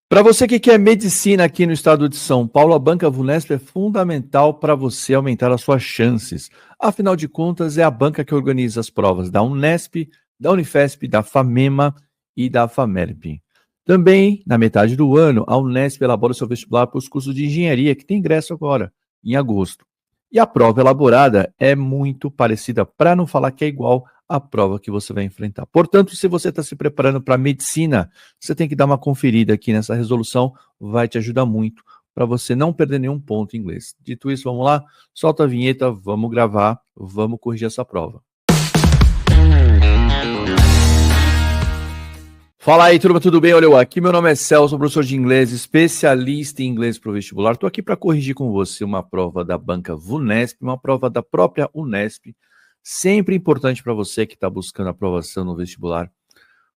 Para você que quer medicina aqui no estado de São Paulo, a Banca Vunesp é fundamental para você aumentar as suas chances. Afinal de contas, é a banca que organiza as provas da Unesp, da Unifesp, da FAMEMA e da FAMERP. Também, na metade do ano, a Unesp elabora o seu vestibular para os cursos de engenharia, que tem ingresso agora, em agosto. E a prova elaborada é muito parecida, para não falar que é igual à prova que você vai enfrentar. Portanto, se você está se preparando para medicina, você tem que dar uma conferida aqui nessa resolução, vai te ajudar muito para você não perder nenhum ponto em inglês. Dito isso, vamos lá? Solta a vinheta, vamos gravar, vamos corrigir essa prova. Fala aí, turma, tudo bem? Olha eu aqui, meu nome é Celso, professor de inglês, especialista em inglês para o vestibular. Estou aqui para corrigir com você uma prova da banca Vunesp, uma prova da própria Unesp. Sempre importante para você que está buscando aprovação no vestibular,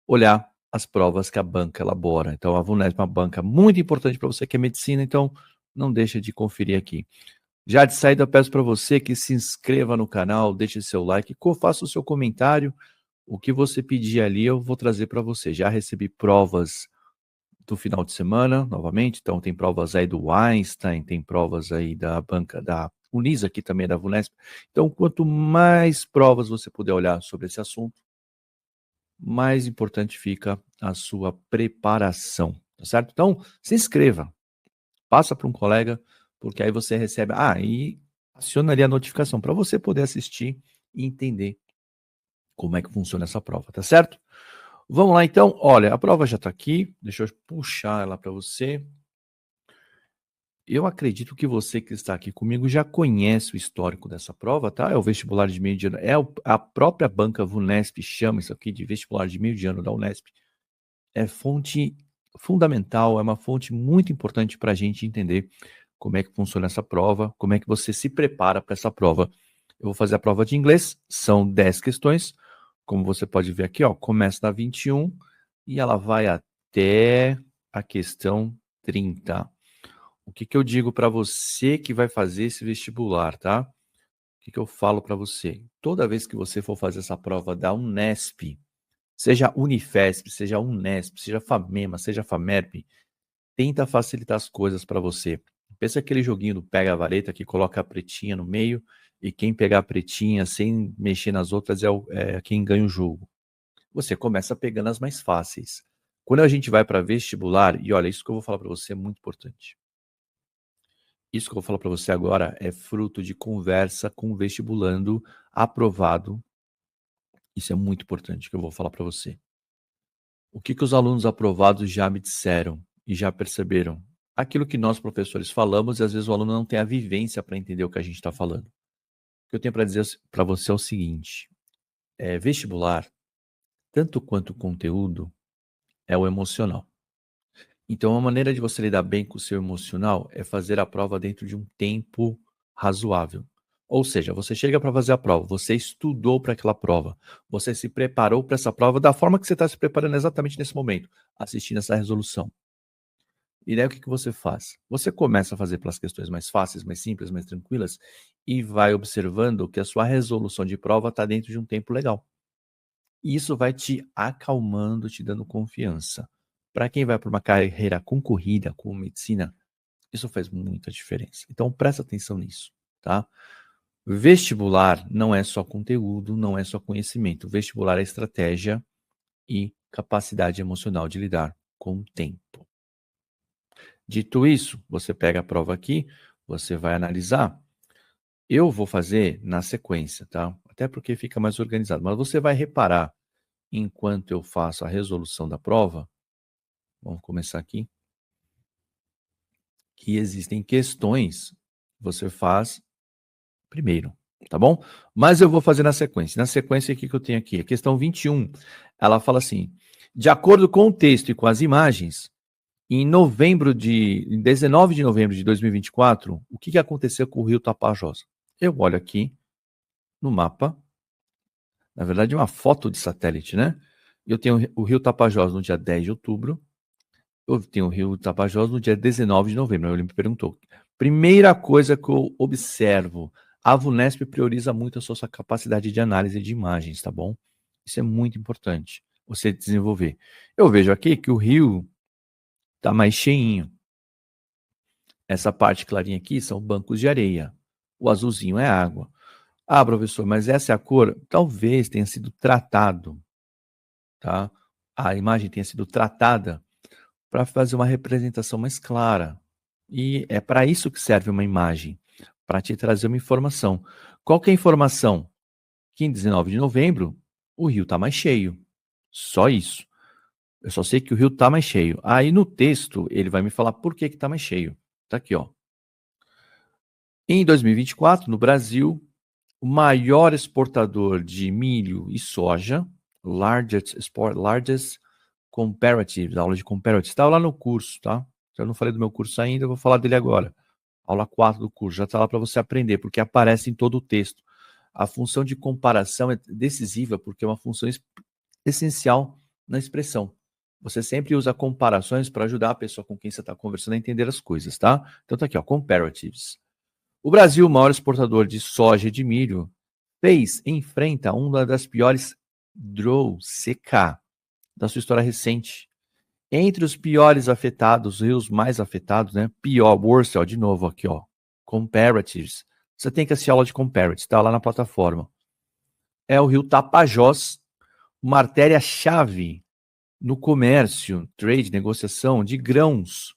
olhar as provas que a banca elabora. Então, a Vunesp é uma banca muito importante para você que é medicina, então não deixa de conferir aqui. Já de saída, eu peço para você que se inscreva no canal, deixe seu like, faça o seu comentário. O que você pedir ali, eu vou trazer para você. Já recebi provas do final de semana, novamente, então tem provas aí do Einstein, tem provas aí da banca da Unisa, que também é da Vunesp. Então, quanto mais provas você puder olhar sobre esse assunto, mais importante fica a sua preparação, tá certo? Então, se inscreva, passa para um colega, porque aí você recebe, e aciona ali a notificação para você poder assistir e entender como é que funciona essa prova, tá certo? Vamos lá então, olha, a prova já está aqui, deixa eu puxar ela para você. Eu acredito que você que está aqui comigo já conhece o histórico dessa prova, tá? É o vestibular de meio de ano, a própria banca Vunesp chama isso aqui de vestibular de meio de ano da Unesp. É fonte fundamental, é uma fonte muito importante para a gente entender como é que funciona essa prova, como é que você se prepara para essa prova. Eu vou fazer a prova de inglês, são 10 questões, como você pode ver aqui, ó, começa na 21 e ela vai até a questão 30. O que eu digo para você que vai fazer esse vestibular, tá? O que eu falo para você? Toda vez que você for fazer essa prova da Unesp, seja Unifesp, seja Unesp, seja FAMEMA, seja FAMERP, tenta facilitar as coisas para você. Pensa aquele joguinho do pega a vareta que coloca a pretinha no meio e quem pegar a pretinha sem mexer nas outras é quem ganha o jogo. Você começa pegando as mais fáceis. Quando a gente vai para vestibular, e olha, isso que eu vou falar para você é muito importante. Isso que eu vou falar para você agora é fruto de conversa com o vestibulando aprovado. Isso é muito importante que eu vou falar para você. O que os alunos aprovados já me disseram e já perceberam? Aquilo que nós, professores, falamos e às vezes o aluno não tem a vivência para entender o que a gente está falando. O que eu tenho para dizer para você é o seguinte: vestibular, tanto quanto o conteúdo, é o emocional. Então, a maneira de você lidar bem com o seu emocional é fazer a prova dentro de um tempo razoável. Ou seja, você chega para fazer a prova, você estudou para aquela prova, você se preparou para essa prova da forma que você está se preparando exatamente nesse momento, assistindo essa resolução. E daí o que você faz? Você começa a fazer pelas questões mais fáceis, mais simples, mais tranquilas e vai observando que a sua resolução de prova está dentro de um tempo legal. E isso vai te acalmando, te dando confiança. Para quem vai para uma carreira concorrida com medicina, isso faz muita diferença. Então presta atenção nisso, tá? Vestibular não é só conteúdo, não é só conhecimento. Vestibular é estratégia e capacidade emocional de lidar com o tempo. Dito isso, você pega a prova aqui, você vai analisar. Eu vou fazer na sequência, tá? Até porque fica mais organizado. Mas você vai reparar, enquanto eu faço a resolução da prova, vamos começar aqui, que existem questões que você faz primeiro, tá bom? Mas eu vou fazer na sequência. Na sequência, o que eu tenho aqui? A questão 21, ela fala assim: de acordo com o texto e com as imagens, em 19 de novembro de 2024, o que aconteceu com o rio Tapajós? Eu olho aqui no mapa, na verdade uma foto de satélite, né? Eu tenho o rio Tapajós no dia 10 de outubro, eu tenho o rio Tapajós no dia 19 de novembro. Ele me perguntou. Primeira coisa que eu observo, a Vunesp prioriza muito a sua capacidade de análise de imagens, tá bom? Isso é muito importante, você desenvolver. Eu vejo aqui que o rio tá mais cheinho. Essa parte clarinha aqui são bancos de areia. O azulzinho é água. Ah, professor, mas essa é a cor? Talvez tenha sido tratado, tá? A imagem tenha sido tratada para fazer uma representação mais clara. E é para isso que serve uma imagem, para te trazer uma informação. Qual que é a informação? Que em 19 de novembro o rio está mais cheio. Só isso. Eu só sei que o rio está mais cheio. Aí no texto ele vai me falar por que está mais cheio. Tá aqui, ó. Em 2024, no Brasil, o maior exportador de milho e soja, largest comparatives, aula de comparatives, está lá no curso, tá? Eu não falei do meu curso ainda, eu vou falar dele agora. Aula 4 do curso, já está lá para você aprender, porque aparece em todo o texto. A função de comparação é decisiva, porque é uma função essencial na expressão. Você sempre usa comparações para ajudar a pessoa com quem você está conversando a entender as coisas, tá? Então tá aqui, ó, comparatives. O Brasil, o maior exportador de soja e de milho, enfrenta uma das piores drought, seca, da sua história recente. Entre os piores afetados, os rios mais afetados, né? Pior, worst, ó, de novo aqui, ó. Comparatives. Você tem que assistir a aula de comparatives, tá lá na plataforma. É o rio Tapajós, uma artéria-chave no comércio, trade, negociação de grãos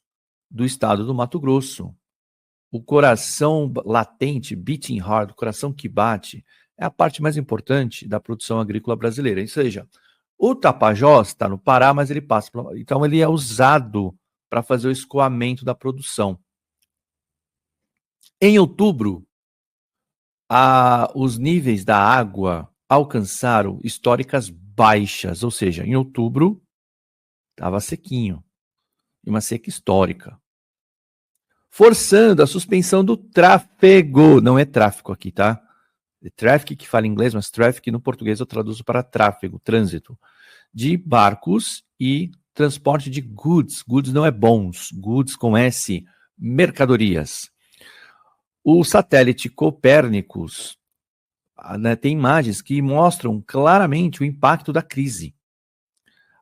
do estado do Mato Grosso. O coração latente, beating heart, o coração que bate, é a parte mais importante da produção agrícola brasileira. Ou seja, o Tapajós está no Pará, mas ele passa. Então, ele é usado para fazer o escoamento da produção. Em outubro, os níveis da água alcançaram históricas baixas, ou seja, em outubro estava sequinho, uma seca histórica, forçando a suspensão do tráfego. Não é tráfico aqui, tá? É traffic que fala em inglês, mas traffic no português eu traduzo para tráfego, trânsito, de barcos e transporte de goods. Goods não é bons, goods com S, mercadorias. O satélite Copérnicus, né, tem imagens que mostram claramente o impacto da crise.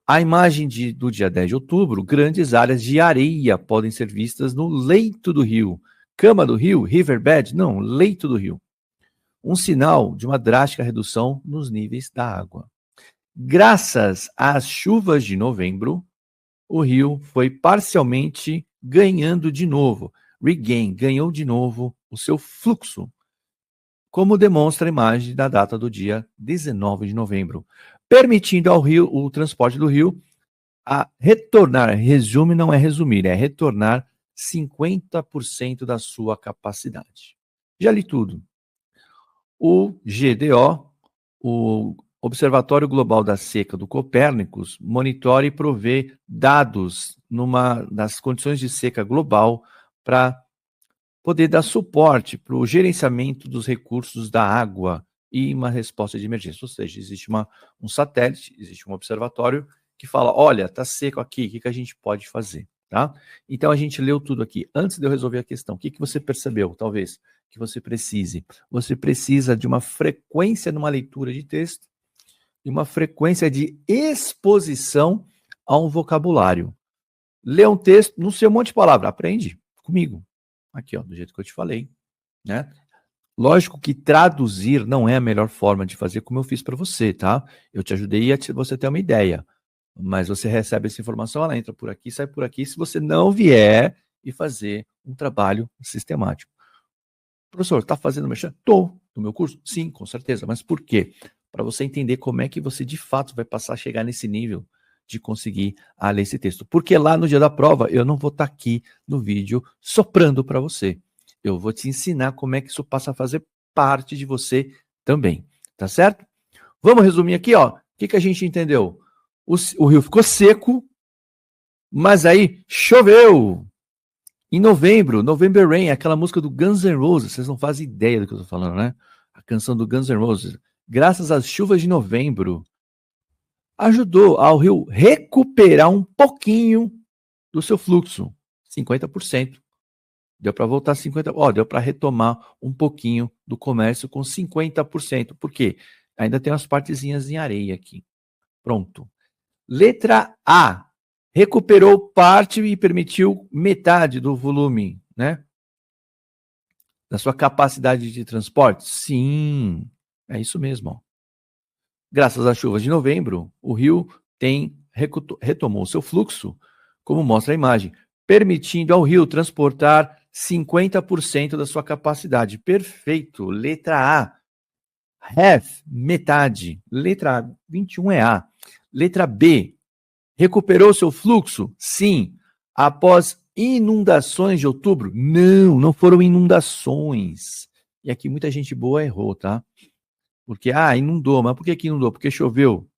A imagem do dia 10 de outubro, grandes áreas de areia podem ser vistas no leito do rio. Cama do rio, riverbed? Não, leito do rio. Um sinal de uma drástica redução nos níveis da água. Graças às chuvas de novembro, o rio foi parcialmente ganhando de novo. Ganhou de novo o seu fluxo, como demonstra a imagem da data do dia 19 de novembro, permitindo ao rio, o transporte do rio, a retornar. Resume não é resumir, é retornar 50% da sua capacidade. Já li tudo. O GDO, o Observatório Global da Seca do Copérnicus, monitora e provê dados nas condições de seca global para poder dar suporte para o gerenciamento dos recursos da água e uma resposta de emergência. Ou seja, existe um satélite, existe um observatório que fala, olha, está seco aqui, o que a gente pode fazer? Tá? Então, a gente leu tudo aqui. Antes de eu resolver a questão, o que você percebeu, talvez, que você precise? Você precisa de uma frequência numa leitura de texto e uma frequência de exposição a um vocabulário. Lê um texto, não sei um monte de palavra, aprende comigo. Aqui, ó, do jeito que eu te falei, né? Lógico que traduzir não é a melhor forma de fazer, como eu fiz para você, tá? Eu te ajudei a você ter uma ideia. Mas você recebe essa informação, ela entra por aqui, sai por aqui, se você não vier e fazer um trabalho sistemático. Professor, está fazendo mexer? Estou. No meu curso? Sim, com certeza. Mas por quê? Para você entender como é que você de fato vai passar a chegar nesse nível de conseguir ler esse texto. Porque lá no dia da prova eu não vou estar aqui no vídeo soprando para você. Eu vou te ensinar como é que isso passa a fazer parte de você também. Tá certo? Vamos resumir aqui, ó. O que a gente entendeu? O rio ficou seco, mas aí choveu. Em novembro, November Rain, aquela música do Guns N' Roses, vocês não fazem ideia do que eu tô falando, né? A canção do Guns N' Roses. Graças às chuvas de novembro, ajudou ao rio recuperar um pouquinho do seu fluxo, 50%. Deu para voltar 50%, deu para retomar um pouquinho do comércio com 50%. Por quê? Ainda tem umas partezinhas em areia aqui. Pronto. Letra A. recuperou parte e permitiu metade do volume, né? Da sua capacidade de transporte? Sim, é isso mesmo. Ó. Graças às chuvas de novembro, o rio retomou seu fluxo, como mostra a imagem, permitindo ao rio transportar 50% da sua capacidade. Perfeito. Letra A. Half, metade. Letra A, 21 é A. Letra B. Recuperou seu fluxo? Sim. Após inundações de outubro? Não, não foram inundações. E aqui muita gente boa errou, tá? Porque, inundou. Mas por que inundou? Porque choveu.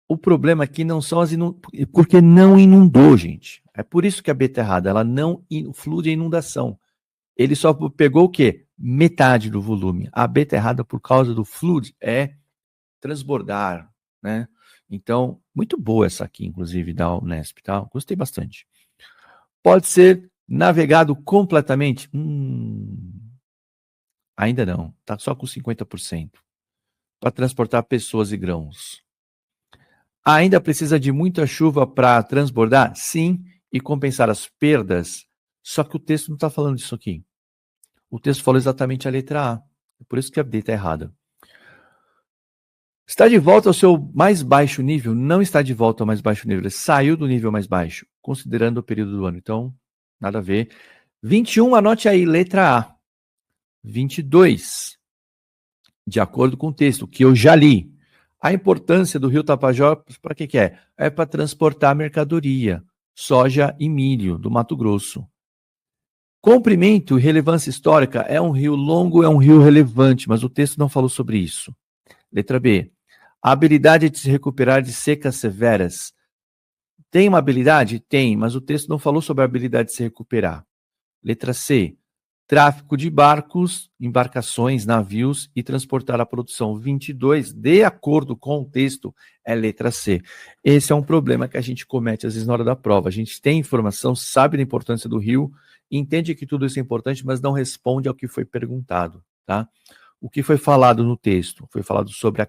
O problema aqui não são as inundações. Porque não inundou, gente. É por isso que a B está errada. Ela não flui a inundação. Ele só pegou o quê? Metade do volume. A B está errada por causa do flood, é transbordar, né? Então, muito boa essa aqui, inclusive, da Unesp, tá? Gostei bastante. Pode ser navegado completamente? Ainda não. Tá só com 50%. Para transportar pessoas e grãos. Ainda precisa de muita chuva para transbordar? Sim, e compensar as perdas. Só que o texto não está falando disso aqui. O texto falou exatamente a letra A. Por isso que a D está errada. Está de volta ao seu mais baixo nível? Não está de volta ao mais baixo nível. Ele saiu do nível mais baixo, considerando o período do ano. Então, nada a ver. 21, anote aí, letra A. 22, de acordo com o texto, que eu já li. A importância do rio Tapajós, para que é? É para transportar mercadoria, soja e milho do Mato Grosso. Comprimento e relevância histórica, é um rio longo, é um rio relevante, mas o texto não falou sobre isso. Letra B. A habilidade de se recuperar de secas severas. Tem uma habilidade? Tem, mas o texto não falou sobre a habilidade de se recuperar. Letra C. Tráfico de barcos, embarcações, navios e transportar a produção. 22, de acordo com o texto, é letra C. Esse é um problema que a gente comete às vezes na hora da prova. A gente tem informação, sabe da importância do rio, entende que tudo isso é importante, mas não responde ao que foi perguntado, tá? O que foi falado no texto? Foi falado sobre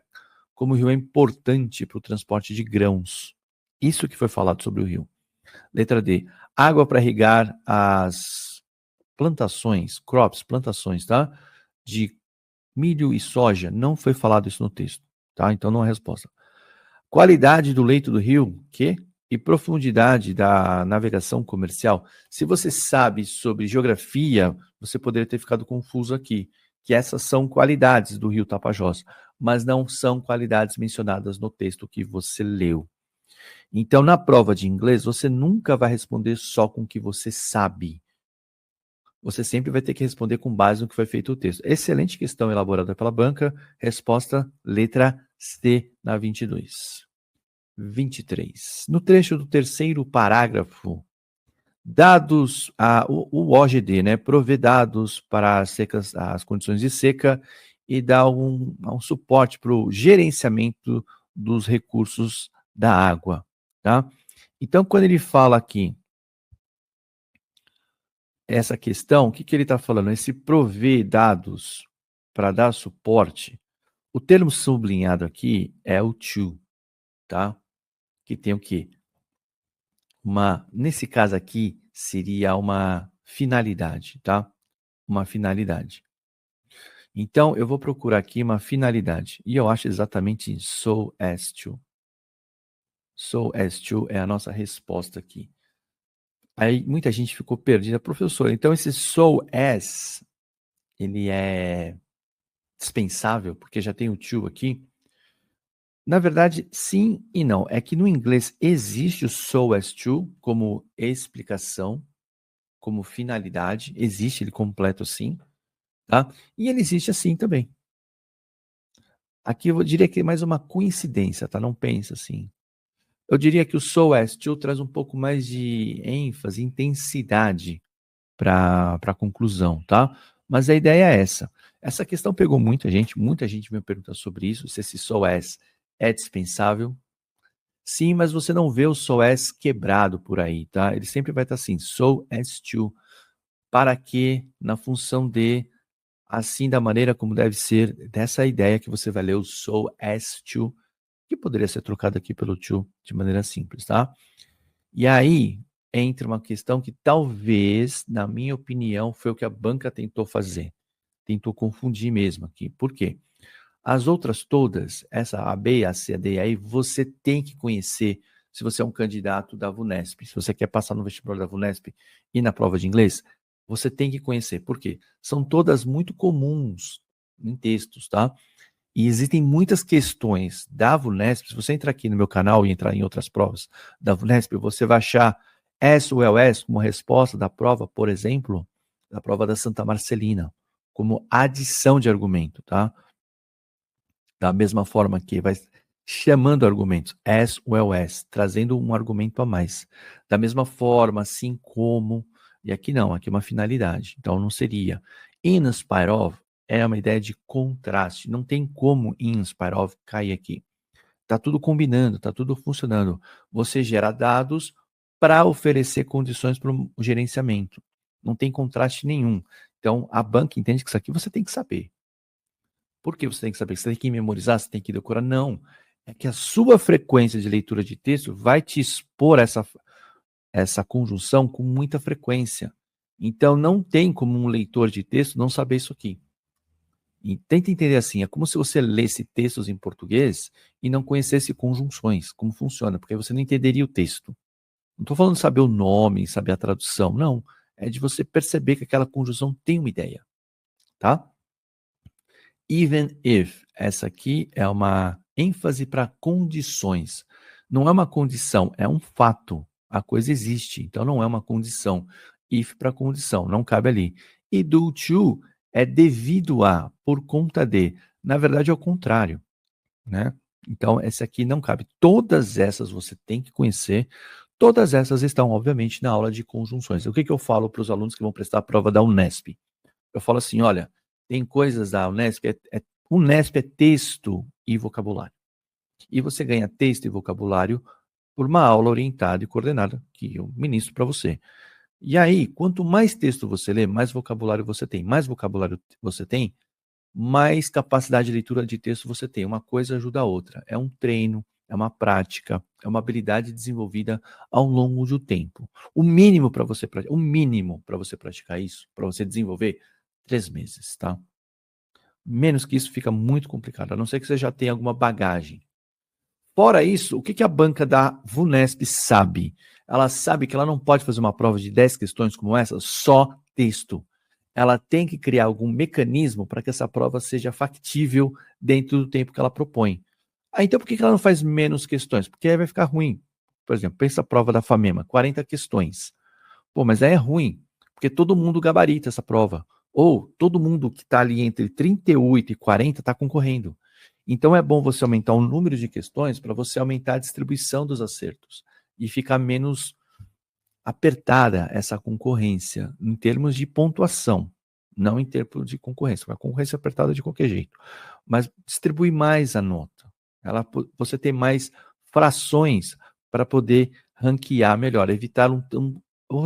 como o rio é importante para o transporte de grãos. Isso que foi falado sobre o rio. Letra D. Água para irrigar as plantações, plantações, tá? De milho e soja. Não foi falado isso no texto, tá? Então não é resposta. Qualidade do leito do rio, que? E profundidade da navegação comercial. Se você sabe sobre geografia, você poderia ter ficado confuso aqui, que essas são qualidades do rio Tapajós, mas não são qualidades mencionadas no texto que você leu. Então, na prova de inglês, você nunca vai responder só com o que você sabe. Você sempre vai ter que responder com base no que foi feito o texto. Excelente questão elaborada pela banca. Resposta letra C na 22. 23. No trecho do terceiro parágrafo, dados o OGD, né, provê dados para as condições de seca e dá um suporte para o gerenciamento dos recursos da água, tá? Então, quando ele fala aqui essa questão, o que ele está falando? Esse prover dados para dar suporte, o termo sublinhado aqui é o to, tá? Que tem o quê? Nesse caso aqui, seria uma finalidade, tá? Uma finalidade. Então, eu vou procurar aqui uma finalidade. E eu acho exatamente so as to. So as to é a nossa resposta aqui. Aí muita gente ficou perdida, professor. Então, esse so as, ele é dispensável, porque já tem o to aqui. Na verdade, sim e não. É que no inglês existe o so as to como explicação, como finalidade, existe ele completo assim, tá? E ele existe assim também. Aqui eu diria que é mais uma coincidência, tá? Não pensa assim. Eu diria que o so as to traz um pouco mais de ênfase, intensidade para a conclusão, tá? Mas a ideia é essa. Essa questão pegou muita gente me pergunta sobre isso, se esse so as é dispensável. Sim, mas você não vê o so as quebrado por aí, tá? Ele sempre vai estar assim, so as to, para que, na função de, assim da maneira como deve ser, dessa ideia que você vai ler o so as to, que poderia ser trocado aqui pelo to de maneira simples, tá? E aí entra uma questão que talvez, na minha opinião, foi o que a banca tentou fazer. Tentou confundir mesmo aqui. Por quê? As outras todas, essa A, B, A, C, A, D, aí você tem que conhecer se você é um candidato da VUNESP. Se você quer passar no vestibular da VUNESP e na prova de inglês, você tem que conhecer. Por quê? São todas muito comuns em textos, tá? E existem muitas questões da VUNESP. Se você entrar aqui no meu canal e entrar em outras provas da VUNESP, você vai achar as well as como resposta da prova, por exemplo, da prova da Santa Marcelina, como adição de argumento, tá? Da mesma forma que vai chamando argumentos, as well as, trazendo um argumento a mais. Da mesma forma, assim como, e aqui não, aqui é uma finalidade, então não seria. In spite of é uma ideia de contraste, não tem como in spite of cair aqui. Tá tudo combinando, tá tudo funcionando. Você gera dados para oferecer condições para o gerenciamento. Não tem contraste nenhum. Então, a banca entende que isso aqui você tem que saber. Por que você tem que saber? Você tem que memorizar, você tem que decorar? Não. É que a sua frequência de leitura de texto vai te expor essa conjunção com muita frequência. Então, não tem como um leitor de texto não saber isso aqui. E tenta entender assim, é como se você lesse textos em português e não conhecesse conjunções, como funciona, porque aí você não entenderia o texto. Não estou falando de saber o nome, saber a tradução, não. É de você perceber que aquela conjunção tem uma ideia, tá? Even if, essa aqui é uma ênfase para condições. Não é uma condição, é um fato. A coisa existe, então não é uma condição. If para condição, não cabe ali. E due to é devido a, por conta de. Na verdade é o contrário, né? Então essa aqui não cabe. Todas essas você tem que conhecer. Todas essas estão, obviamente, na aula de conjunções. O que eu falo para os alunos que vão prestar a prova da Unesp? Eu falo assim, olha, tem coisas da Unesp, Unesp é texto e vocabulário. E você ganha texto e vocabulário por uma aula orientada e coordenada que eu ministro para você. E aí, quanto mais texto você lê, mais vocabulário você tem. Mais vocabulário você tem, mais capacidade de leitura de texto você tem. Uma coisa ajuda a outra. É um treino, é uma prática, é uma habilidade desenvolvida ao longo do tempo. O mínimo para você praticar isso, para você desenvolver, 3 meses, tá? Menos que isso fica muito complicado, a não ser que você já tenha alguma bagagem. Fora isso, o que a banca da VUNESP sabe? Ela sabe que ela não pode fazer uma prova de 10 questões como essa, só texto. Ela tem que criar algum mecanismo para que essa prova seja factível dentro do tempo que ela propõe. Então, por que ela não faz menos questões? Porque aí vai ficar ruim. Por exemplo, pensa a prova da FAMEMA, 40 questões. Pô, mas aí é ruim, porque todo mundo gabarita essa prova. Ou todo mundo que está ali entre 38 e 40 está concorrendo. Então é bom você aumentar o número de questões para você aumentar a distribuição dos acertos e ficar menos apertada essa concorrência em termos de pontuação, não em termos de concorrência. A concorrência é apertada de qualquer jeito, mas distribui mais a nota. Você tem mais frações para poder ranquear melhor, evitar vou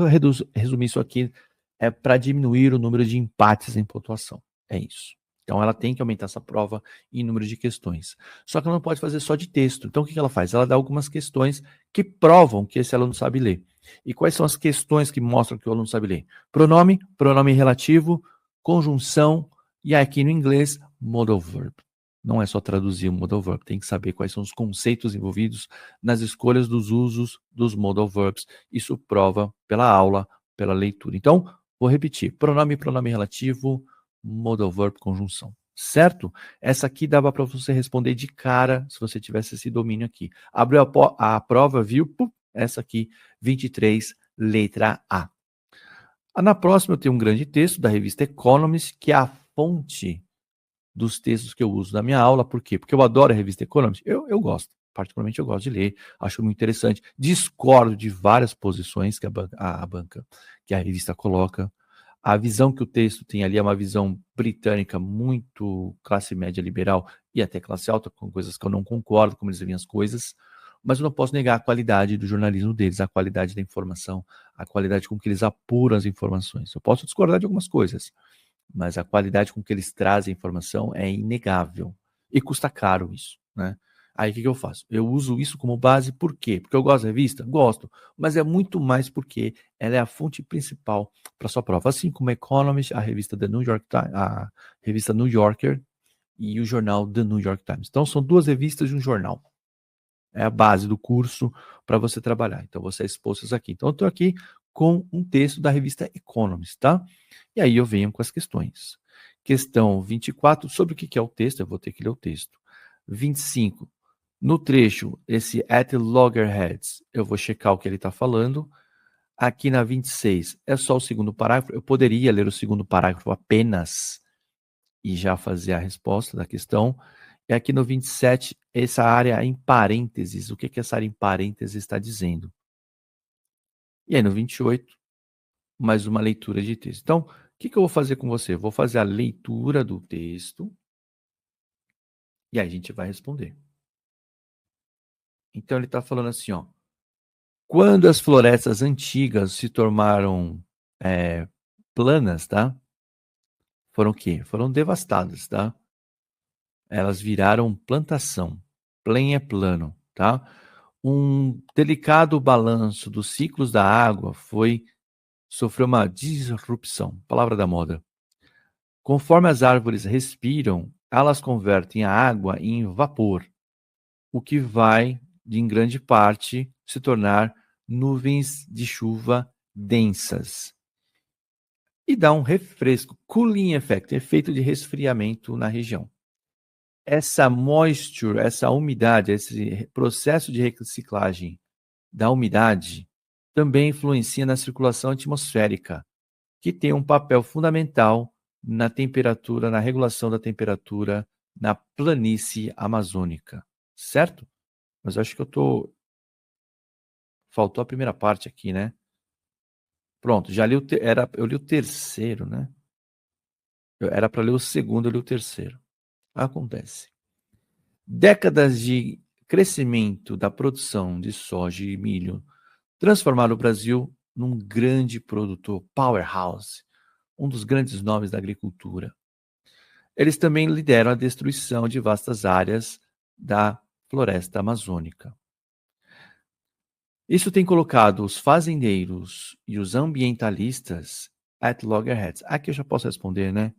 resumir isso aqui, é para diminuir o número de empates em pontuação. É isso. Então ela tem que aumentar essa prova em número de questões. Só que ela não pode fazer só de texto. Então o que ela faz? Ela dá algumas questões que provam que esse aluno sabe ler. E quais são as questões que mostram que o aluno sabe ler? Pronome, pronome relativo, conjunção e aqui no inglês, modal verb. Não é só traduzir o modal verb, tem que saber quais são os conceitos envolvidos nas escolhas dos usos dos modal verbs. Isso prova pela aula, pela leitura. Então, vou repetir: pronome, pronome relativo, modal verb, conjunção. Certo? Essa aqui dava para você responder de cara se você tivesse esse domínio aqui. Abriu a prova, viu? Pum, essa aqui, 23, letra A. Na próxima eu tenho um grande texto da revista Economist, que é a fonte dos textos que eu uso na minha aula. Por quê? Porque eu adoro a revista Economist. Eu gosto. Particularmente eu gosto de ler, acho muito interessante. Discordo de várias posições que a banca, que a revista coloca. A visão que o texto tem ali é uma visão britânica muito classe média liberal e até classe alta, com coisas que eu não concordo, como eles veem as coisas, mas eu não posso negar a qualidade do jornalismo deles, a qualidade da informação, a qualidade com que eles apuram as informações. Eu posso discordar de algumas coisas, mas a qualidade com que eles trazem a informação é inegável. E custa caro isso, né? Aí o que eu faço? Eu uso isso como base, por quê? Porque eu gosto da revista? Gosto, mas é muito mais porque ela é a fonte principal para sua prova. Assim como a Economist, a revista The New York Times, a revista New Yorker e o jornal The New York Times. Então são duas revistas de um jornal. É a base do curso para você trabalhar. Então você é exposto aqui. Então eu estou aqui com um texto da revista Economist, tá? E aí eu venho com as questões. Questão 24, sobre o que é o texto, eu vou ter que ler o texto. 25, no trecho, esse at loggerheads, eu vou checar o que ele está falando. Aqui na 26, é só o segundo parágrafo. Eu poderia ler o segundo parágrafo apenas e já fazer a resposta da questão. E aqui no 27, essa área em parênteses, o que essa área em parênteses está dizendo? E aí no 28, mais uma leitura de texto. Então, o que eu vou fazer com você? Vou fazer a leitura do texto e aí a gente vai responder. Então ele está falando assim, ó. Quando as florestas antigas se tornaram planas, tá? Foram o quê? Foram devastadas, tá? Elas viraram plantação. Plain é plano, tá? Um delicado balanço dos ciclos da água sofreu uma disrupção, palavra da moda. Conforme as árvores respiram, elas convertem a água em vapor, o que vai, em grande parte, se tornar nuvens de chuva densas. E dá um refresco, cooling effect, efeito de resfriamento na região. Essa moisture, essa umidade, esse processo de reciclagem da umidade também influencia na circulação atmosférica, que tem um papel fundamental na temperatura, na regulação da temperatura na planície amazônica, certo? Mas eu acho que faltou a primeira parte aqui, né? Pronto, já li eu li o terceiro, né? Era para ler o segundo, eu li o terceiro. Acontece. Décadas de crescimento da produção de soja e milho transformaram o Brasil num grande produtor, powerhouse, um dos grandes nomes da agricultura. Eles também lideram a destruição de vastas áreas da floresta amazônica. Isso tem colocado os fazendeiros e os ambientalistas at loggerheads. Aqui eu já posso responder, né?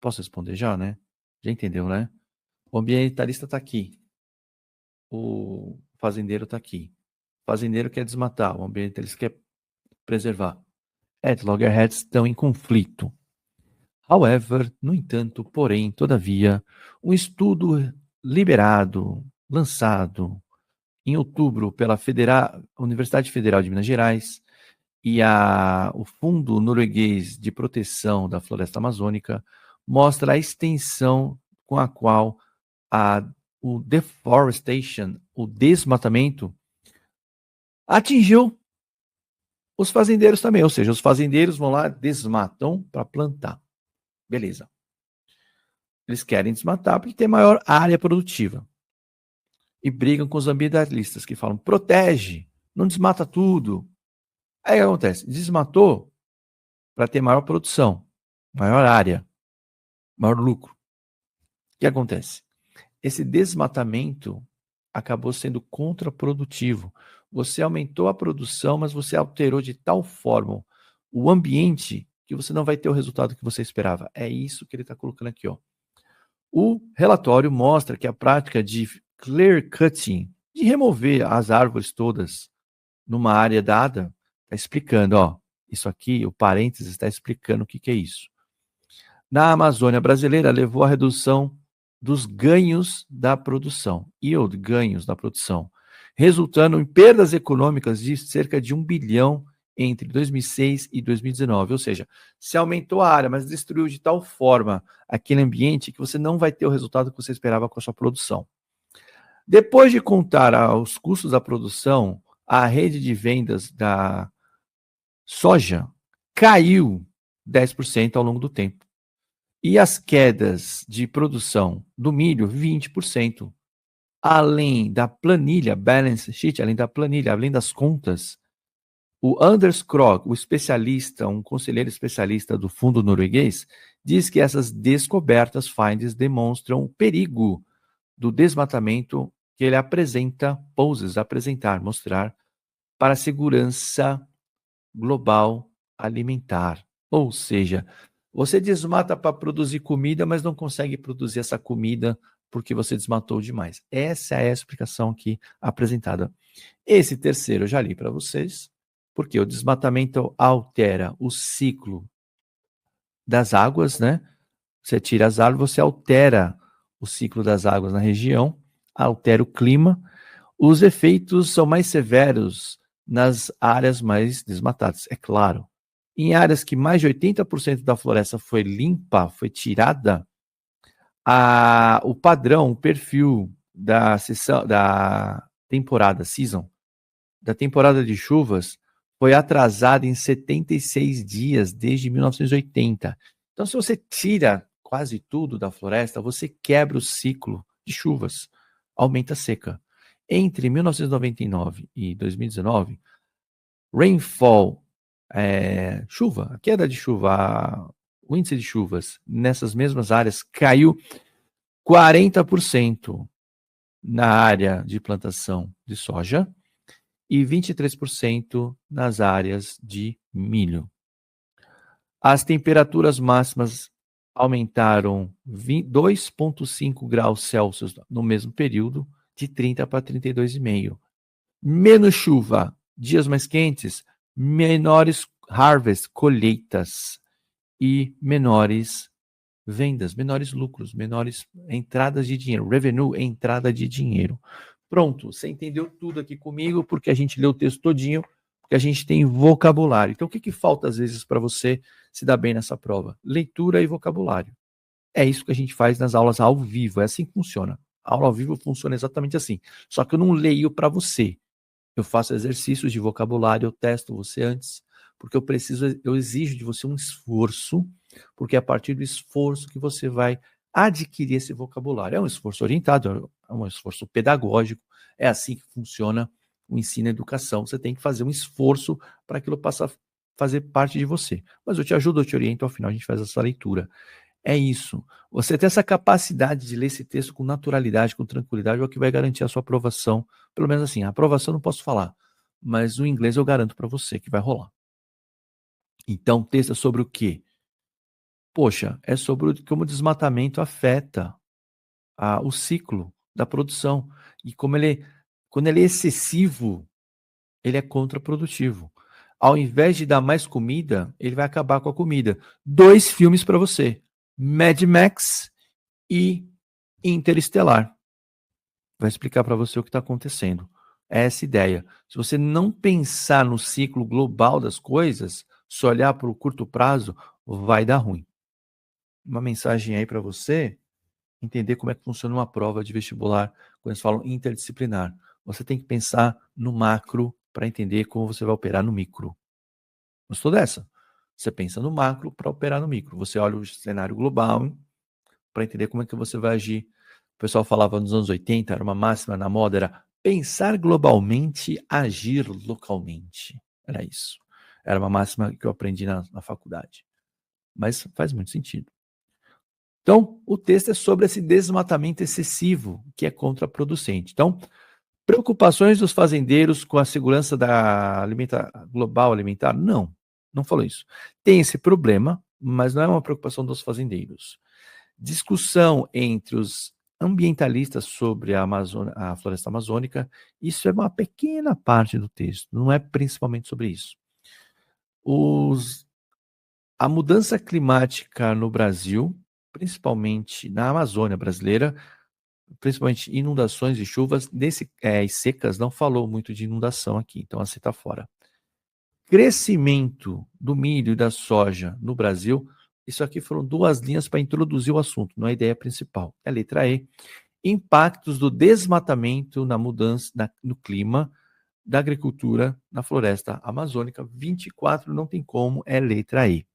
Posso responder já, né? Já entendeu, né? O ambientalista está aqui. O fazendeiro está aqui. O fazendeiro quer desmatar, o ambientalista quer preservar. At loggerheads estão em conflito. However, no entanto, porém, todavia, um estudo lançado em outubro pela Universidade Federal de Minas Gerais e o Fundo Norueguês de Proteção da Floresta Amazônica, mostra a extensão com a qual o deforestation, o desmatamento, atingiu os fazendeiros também. Ou seja, os fazendeiros vão lá, desmatam para plantar. Beleza. Eles querem desmatar porque tem maior área produtiva. E brigam com os ambientalistas que falam, protege, não desmata tudo. Aí o que acontece? Desmatou para ter maior produção, maior área, maior lucro. O que acontece? Esse desmatamento acabou sendo contraprodutivo. Você aumentou a produção, mas você alterou de tal forma o ambiente que você não vai ter o resultado que você esperava. É isso que ele está colocando aqui, ó. O relatório mostra que a prática de clear cutting, de remover as árvores todas numa área dada, está explicando, ó, isso aqui, o parênteses está explicando o que é isso. Na Amazônia brasileira, levou à redução dos ganhos da produção, ganhos da produção, resultando em perdas econômicas de cerca de 1 bilhão entre 2006 e 2019. Ou seja, se aumentou a área, mas destruiu de tal forma aquele ambiente que você não vai ter o resultado que você esperava com a sua produção. Depois de contar os custos da produção, a rede de vendas da soja caiu 10% ao longo do tempo. E as quedas de produção do milho, 20%. Além da planilha, balance sheet, além da planilha, além das contas, o Anders Krog, o especialista, um conselheiro especialista do fundo norueguês, diz que essas descobertas, findings, demonstram o perigo do desmatamento que ele apresenta poses, apresentar, mostrar para a segurança global alimentar. Ou seja, você desmata para produzir comida, mas não consegue produzir essa comida porque você desmatou demais. Essa é a explicação aqui apresentada. Esse terceiro eu já li para vocês, porque o desmatamento altera o ciclo das águas, né? Você tira as árvores, você altera o ciclo das águas na região, altera o clima. Os efeitos são mais severos nas áreas mais desmatadas, é claro. Em áreas que mais de 80% da floresta foi limpa, foi tirada, o padrão, o perfil da temporada, season, da temporada de chuvas, foi atrasado em 76 dias desde 1980. Então, se você tira quase tudo da floresta, você quebra o ciclo de chuvas, aumenta a seca. Entre 1999 e 2019, rainfall, chuva, a queda de chuva, o índice de chuvas nessas mesmas áreas caiu 40% na área de plantação de soja e 23% nas áreas de milho. As temperaturas máximas aumentaram 2,5 graus Celsius no mesmo período, de 30 para 32,5. Menos chuva, dias mais quentes, menores harvest, colheitas, e menores vendas, menores lucros, menores entradas de dinheiro, revenue, entrada de dinheiro. Pronto, você entendeu tudo aqui comigo, porque a gente leu o texto todinho, porque a gente tem vocabulário. Então, o que falta às vezes para você se dar bem nessa prova? Leitura e vocabulário. É isso que a gente faz nas aulas ao vivo, é assim que funciona. A aula ao vivo funciona exatamente assim. Só que eu não leio para você. Eu faço exercícios de vocabulário, eu testo você antes, porque eu exijo de você um esforço, porque é a partir do esforço que você vai adquirir esse vocabulário. É um esforço orientado, é um esforço pedagógico, é assim que funciona o ensino e a educação. Você tem que fazer um esforço para aquilo passar a fazer parte de você. Mas eu te ajudo, eu te oriento, ao final a gente faz essa leitura. É isso. Você ter essa capacidade de ler esse texto com naturalidade, com tranquilidade, é o que vai garantir a sua aprovação. Pelo menos assim, a aprovação eu não posso falar, mas o inglês eu garanto para você que vai rolar. Então, o texto é sobre o quê? Poxa, é sobre como o desmatamento afeta o ciclo da produção. E quando ele é excessivo, ele é contraprodutivo. Ao invés de dar mais comida, ele vai acabar com a comida. 2 filmes para você: Mad Max e Interestelar. Vai explicar para você o que está acontecendo. É essa ideia. Se você não pensar no ciclo global das coisas, se olhar para o curto prazo, vai dar ruim. Uma mensagem aí para você entender como é que funciona uma prova de vestibular quando eles falam interdisciplinar. Você tem que pensar no macro para entender como você vai operar no micro. Gostou dessa? Você pensa no macro para operar no micro. Você olha o cenário global para entender como é que você vai agir. O pessoal falava nos anos 80, era uma máxima na moda, era pensar globalmente, agir localmente. Era isso. Era uma máxima que eu aprendi na faculdade. Mas faz muito sentido. Então, o texto é sobre esse desmatamento excessivo, que é contraproducente. Então, preocupações dos fazendeiros com a segurança da global alimentar? Não, não falou isso. Tem esse problema, mas não é uma preocupação dos fazendeiros. Discussão entre os ambientalistas sobre a floresta amazônica, isso é uma pequena parte do texto, não é principalmente sobre isso. A mudança climática no Brasil, principalmente na Amazônia brasileira, principalmente inundações e chuvas e secas, não falou muito de inundação aqui, então assim está fora. Crescimento do milho e da soja no Brasil, isso aqui foram 2 linhas para introduzir o assunto, não é a ideia principal. É a letra E. Impactos do desmatamento na mudança no clima, da agricultura na floresta amazônica. 24 não tem como, é letra E.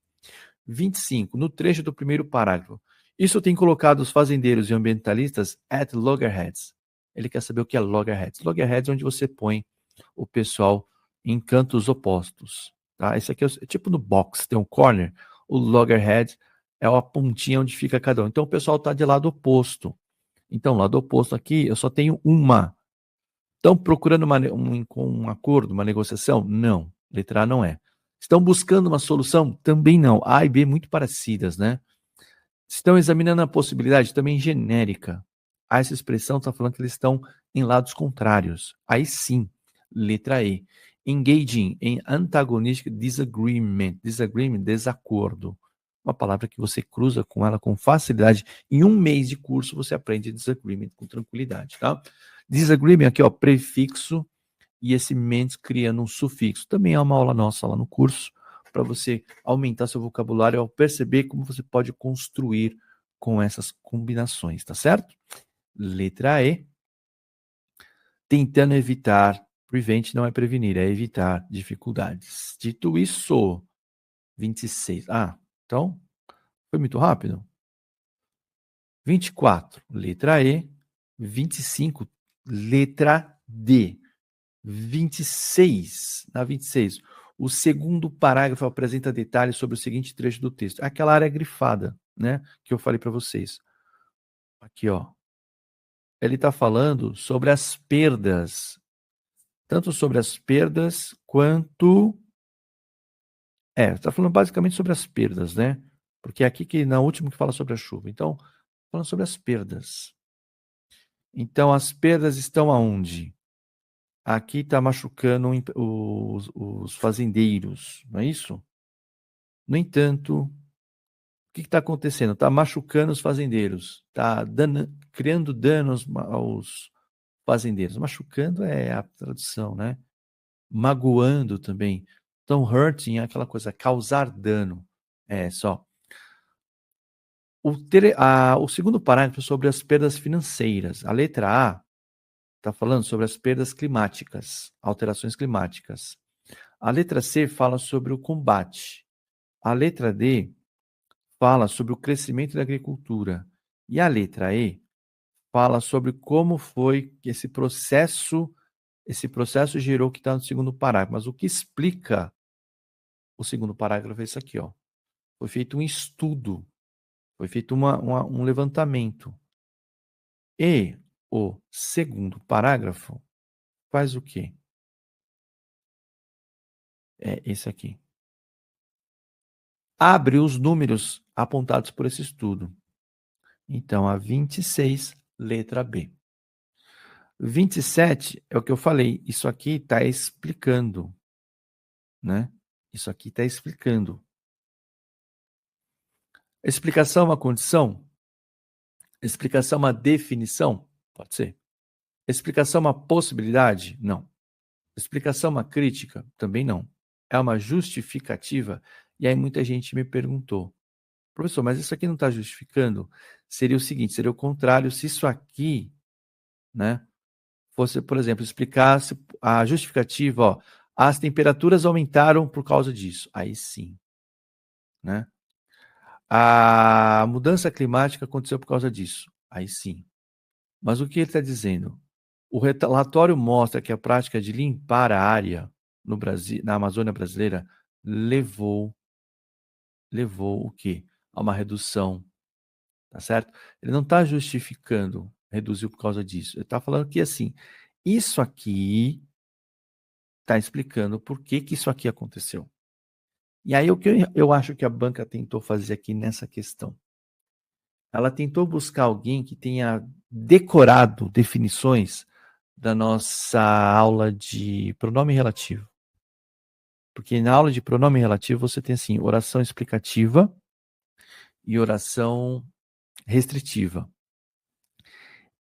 25, no trecho do primeiro parágrafo. Isso tem colocado os fazendeiros e ambientalistas at loggerheads. Ele quer saber o que é loggerheads. Loggerheads é onde você põe o pessoal em cantos opostos. Tá? Esse aqui é tipo no box, tem um corner. O loggerhead é a pontinha onde fica cada um. Então o pessoal está de lado oposto. Então, lado oposto aqui, eu só tenho uma. Estão procurando um acordo, uma negociação? Não. Letra A não é. Estão buscando uma solução? Também não. A e B muito parecidas, né? Estão examinando a possibilidade? Também genérica. Essa expressão está falando que eles estão em lados contrários. Aí sim, letra E. Engaging em antagonistic disagreement. Disagreement, desacordo. Uma palavra que você cruza com ela com facilidade. Em um mês de curso você aprende disagreement com tranquilidade, tá? Disagreement aqui, ó, prefixo e esse ment criando um sufixo. Também é uma aula nossa lá no curso para você aumentar seu vocabulário ao perceber como você pode construir com essas combinações, tá certo? Letra E. Tentando evitar, prevent não é prevenir, é evitar dificuldades. Dito isso, 26. Ah, então foi muito rápido. 24, letra E. 25, letra D. 26, na 26, o segundo parágrafo apresenta detalhes sobre o seguinte trecho do texto. Aquela área grifada, né, que eu falei para vocês. Aqui, ó. Ele está falando sobre as perdas, tanto sobre as perdas quanto... está falando basicamente sobre as perdas, né? Porque é aqui que, na última, que fala sobre a chuva. Então, falando sobre as perdas. Então, as perdas estão aonde? Aqui está machucando os fazendeiros, não é isso? No entanto, o que está acontecendo? Está machucando os fazendeiros, está criando danos aos fazendeiros. Machucando é a tradução, né? Magoando também. Então, hurting é aquela coisa, causar dano. É só. O segundo parágrafo é sobre as perdas financeiras. A letra A está falando sobre as perdas climáticas, alterações climáticas. A letra C fala sobre o combate. A letra D fala sobre o crescimento da agricultura. E a letra E fala sobre como foi que esse processo gerou o que está no segundo parágrafo. Mas o que explica o segundo parágrafo é isso aqui, ó. Foi feito um estudo, foi feito um levantamento. E o segundo parágrafo faz o quê? É esse aqui. Abre os números apontados por esse estudo. Então, a 26, letra B. 27 é o que eu falei. Isso aqui está explicando, né? Isso aqui está explicando. Explicação é uma condição? Explicação é uma definição? Pode ser. Explicação é uma possibilidade? Não. Explicação é uma crítica? Também não. É uma justificativa? E aí muita gente me perguntou, professor, mas isso aqui não está justificando? Seria o seguinte, seria o contrário, se isso aqui, né, fosse, por exemplo, explicasse a justificativa, ó, as temperaturas aumentaram por causa disso. Aí sim, né? A mudança climática aconteceu por causa disso. Aí sim. Mas o que ele está dizendo? O relatório mostra que a prática de limpar a área no Brasil, na Amazônia brasileira levou o quê? A uma redução, tá certo? Ele não está justificando, reduziu por causa disso. Ele está falando que, assim, isso aqui está explicando por que isso aqui aconteceu. E aí o que eu acho que a banca tentou fazer aqui nessa questão? Ela tentou buscar alguém que tenha decorado definições da nossa aula de pronome relativo. Porque na aula de pronome relativo você tem assim, oração explicativa e oração restritiva.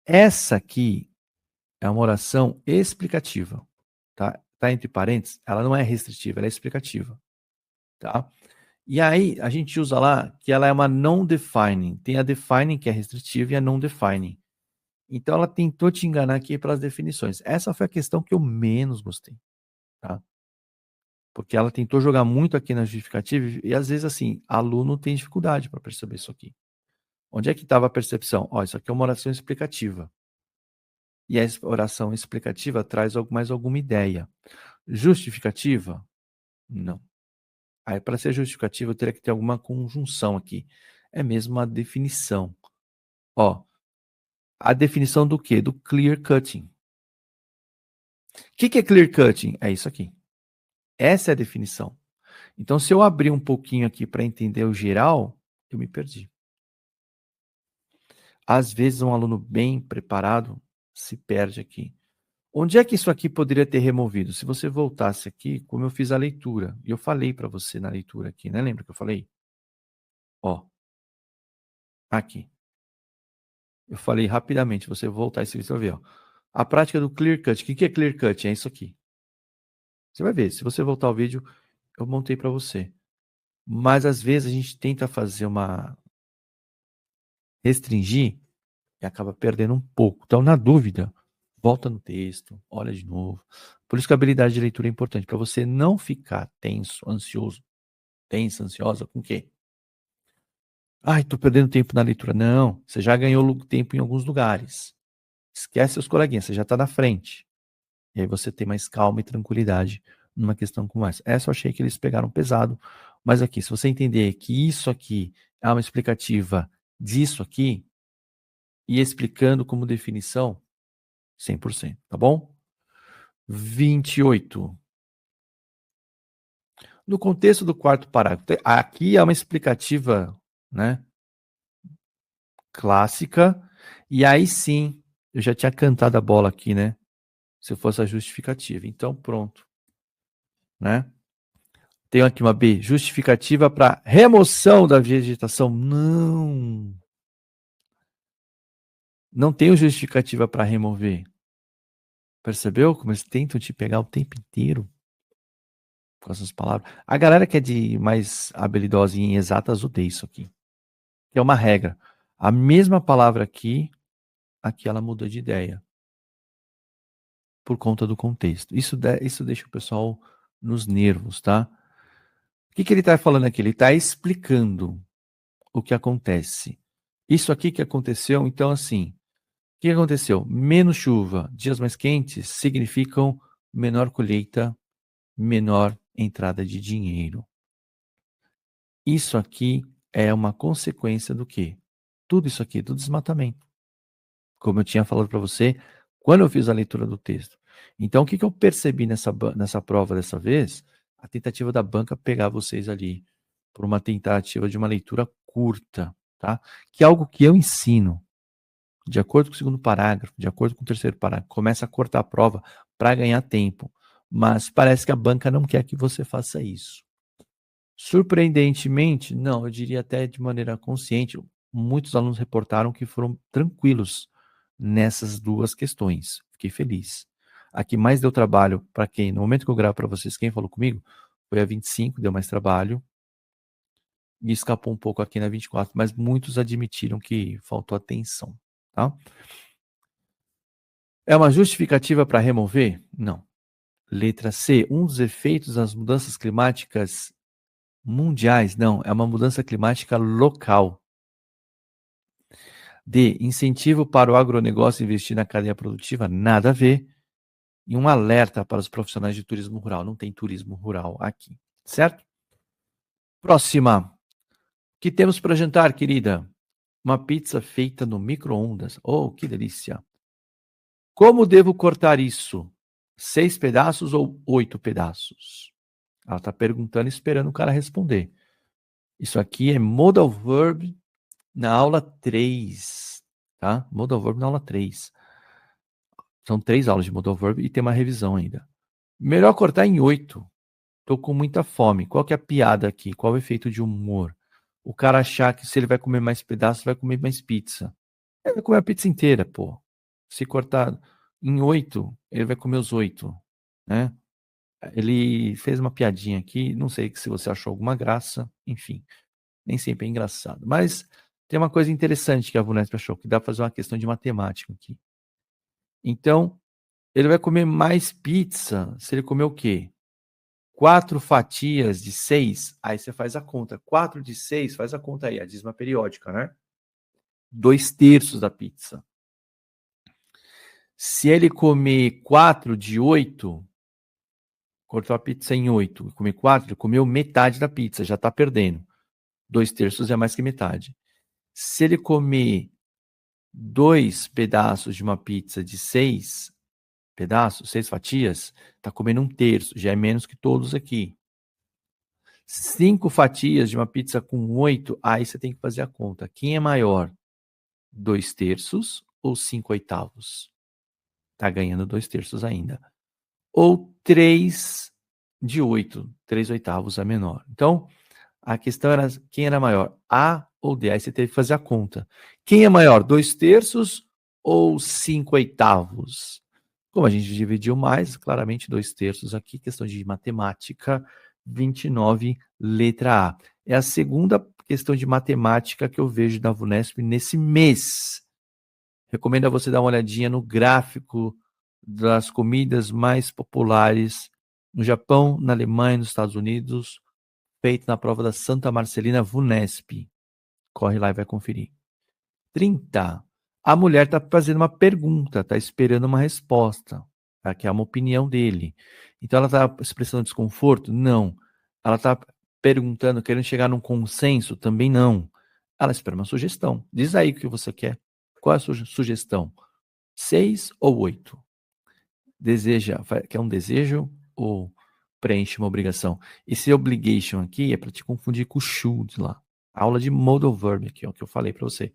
Essa aqui é uma oração explicativa, tá? Tá entre parênteses, ela não é restritiva, ela é explicativa, tá? E aí a gente usa lá que ela é uma non-defining. Tem a defining que é restritiva e a non-defining. Então ela tentou te enganar aqui pelas definições. Essa foi a questão que eu menos gostei, tá? Porque ela tentou jogar muito aqui na justificativa e às vezes assim, aluno tem dificuldade para perceber isso aqui. Onde é que estava a percepção? Ó, isso aqui é uma oração explicativa. E a oração explicativa traz mais alguma ideia. Justificativa? Não. Aí, para ser justificativa, eu teria que ter alguma conjunção aqui. É mesmo uma definição. Ó, a definição do quê? Do clear cutting. O que é clear cutting? É isso aqui. Essa é a definição. Então, se eu abrir um pouquinho aqui para entender o geral, eu me perdi. Às vezes, um aluno bem preparado se perde aqui. Onde é que isso aqui poderia ter removido? Se você voltasse aqui, como eu fiz a leitura, e eu falei para você na leitura aqui, né? Lembra que eu falei? Ó, aqui. Eu falei rapidamente, você voltar e você vai ver, ó. A prática do clear cut. O que é clear cut? É isso aqui. Você vai ver, se você voltar ao vídeo, eu montei para você. Mas às vezes a gente tenta fazer uma restringir e acaba perdendo um pouco. Então, na dúvida, volta no texto, olha de novo. Por isso que a habilidade de leitura é importante, para você não ficar tenso, ansioso, tensa, ansiosa com o quê? Ai, tô perdendo tempo na leitura. Não, você já ganhou tempo em alguns lugares. Esquece os coleguinhas, você já está na frente. E aí você tem mais calma e tranquilidade numa questão como essa. Essa eu achei que eles pegaram pesado, mas aqui, se você entender que isso aqui é uma explicativa disso aqui, e explicando como definição, 100%, tá bom? 28. No contexto do quarto parágrafo, aqui é uma explicativa, né, clássica, e aí sim, eu já tinha cantado a bola aqui, né, se fosse a justificativa. Então, pronto, né? Tenho aqui uma B, justificativa para remoção da vegetação. Não tenho justificativa para remover. Percebeu como eles tentam te pegar o tempo inteiro com essas palavras? A galera que é de mais habilidosa em exatas odeia isso aqui. É uma regra. A mesma palavra aqui ela muda de ideia. Por conta do contexto. Isso deixa o pessoal nos nervos, tá? O que ele está falando aqui? Ele está explicando o que acontece. Isso aqui que aconteceu, então assim, o que aconteceu? Menos chuva, dias mais quentes significam menor colheita, menor entrada de dinheiro. Isso aqui é uma consequência do quê? Tudo isso aqui, do desmatamento. Como eu tinha falado para você, quando eu fiz a leitura do texto. Então, o que eu percebi nessa prova dessa vez? A tentativa da banca pegar vocês ali por uma tentativa de uma leitura curta, tá? Que é algo que eu ensino. De acordo com o segundo parágrafo, de acordo com o terceiro parágrafo, começa a cortar a prova para ganhar tempo. Mas parece que a banca não quer que você faça isso. Surpreendentemente, não, eu diria até de maneira consciente, muitos alunos reportaram que foram tranquilos nessas duas questões. Fiquei feliz. A que mais deu trabalho para quem, no momento que eu gravo para vocês, quem falou comigo, foi a 25, deu mais trabalho, e escapou um pouco aqui na 24, mas muitos admitiram que faltou atenção. Tá? É uma justificativa para remover? Não. Letra C, um dos efeitos das mudanças climáticas mundiais? Não, é uma mudança climática local. D, incentivo para o agronegócio investir na cadeia produtiva? Nada a ver. E um alerta para os profissionais de turismo rural. Não tem turismo rural aqui, certo? Próxima. O que temos para jantar, querida? Uma pizza feita no micro-ondas. Oh, que delícia. Como devo cortar isso? 6 pedaços ou 8 pedaços? Ela está perguntando, esperando o cara responder. Isso aqui é modal verb na aula 3, tá? Modal verb na aula 3. São 3 aulas de modal verb e tem uma revisão ainda. Melhor cortar em 8. Tô com muita fome. Qual que é a piada aqui? Qual é o efeito de humor? O cara achar que se ele vai comer mais pedaços, vai comer mais pizza. Ele vai comer a pizza inteira, pô. Se cortar em 8, ele vai comer os 8, né? Ele fez uma piadinha aqui, não sei se você achou alguma graça, enfim, nem sempre é engraçado. Mas tem uma coisa interessante que a Vunesp achou, que dá para fazer uma questão de matemática aqui. Então, ele vai comer mais pizza se ele comer o quê? 4 fatias de 6, aí você faz a conta. 4 de 6, faz a conta aí, a dízima periódica, né? 2/3 da pizza. Se ele comer 4 de 8, cortou a pizza em 8 e comer 4, ele comeu metade da pizza, já está perdendo. 2/3 é mais que metade. Se ele comer 2 pedaços de uma pizza de 6 pedaços, 6 fatias, está comendo 1/3, já é menos que todos aqui. 5 fatias de uma pizza com 8, aí você tem que fazer a conta. Quem é maior? 2/3 ou 5/8? Tá ganhando 2/3 ainda. Ou 3 de 8, 3/8 é menor. Então, a questão era quem era maior, A ou D? Aí você teve que fazer a conta. Quem é maior, 2/3 ou 5/8? Como a gente dividiu mais, claramente 2/3 aqui, questão de matemática, 29, letra A. É a segunda questão de matemática que eu vejo da VUNESP nesse mês. Recomendo a você dar uma olhadinha no gráfico das comidas mais populares no Japão, na Alemanha, nos Estados Unidos, feito na prova da Santa Marcelina VUNESP. Corre lá e vai conferir. 30. A mulher está fazendo uma pergunta, está esperando uma resposta, tá? Que é uma opinião dele. Então ela está expressando desconforto? Não. Ela está perguntando, querendo chegar num consenso? Também não. Ela espera uma sugestão. Diz aí o que você quer. Qual é a sua sugestão? 6 ou 8? Deseja, quer um desejo ou preenche uma obrigação? Esse obligation aqui é para te confundir com o should lá. Aula de modal verb aqui, ó, que eu falei para você.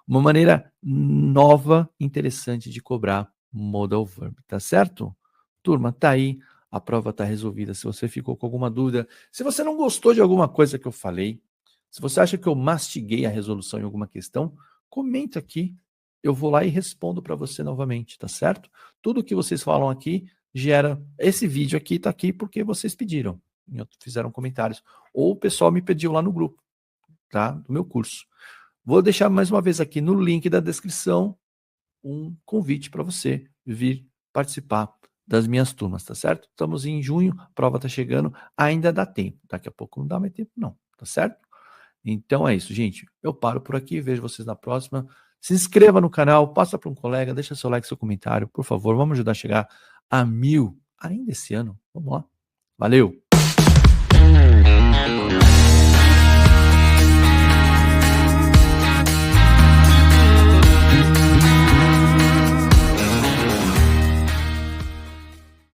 Uma maneira nova, interessante de cobrar modal verb, tá certo? Turma, tá aí. A prova tá resolvida. Se você ficou com alguma dúvida, se você não gostou de alguma coisa que eu falei, se você acha que eu mastiguei a resolução em alguma questão, comenta aqui. Eu vou lá e respondo para você novamente, tá certo? Tudo que vocês falam aqui gera. Esse vídeo aqui tá aqui porque vocês pediram, fizeram comentários. Ou o pessoal me pediu lá no grupo, tá? Do meu curso. Vou deixar mais uma vez aqui no link da descrição um convite para você vir participar das minhas turmas, tá certo? Estamos em junho, a prova tá chegando, ainda dá tempo. Daqui a pouco não dá mais tempo, não, tá certo? Então é isso, gente. Eu paro por aqui, vejo vocês na próxima. Se inscreva no canal, passa para um colega, deixa seu like, seu comentário, por favor. Vamos ajudar a chegar a 1000 ainda esse ano. Vamos lá. Valeu!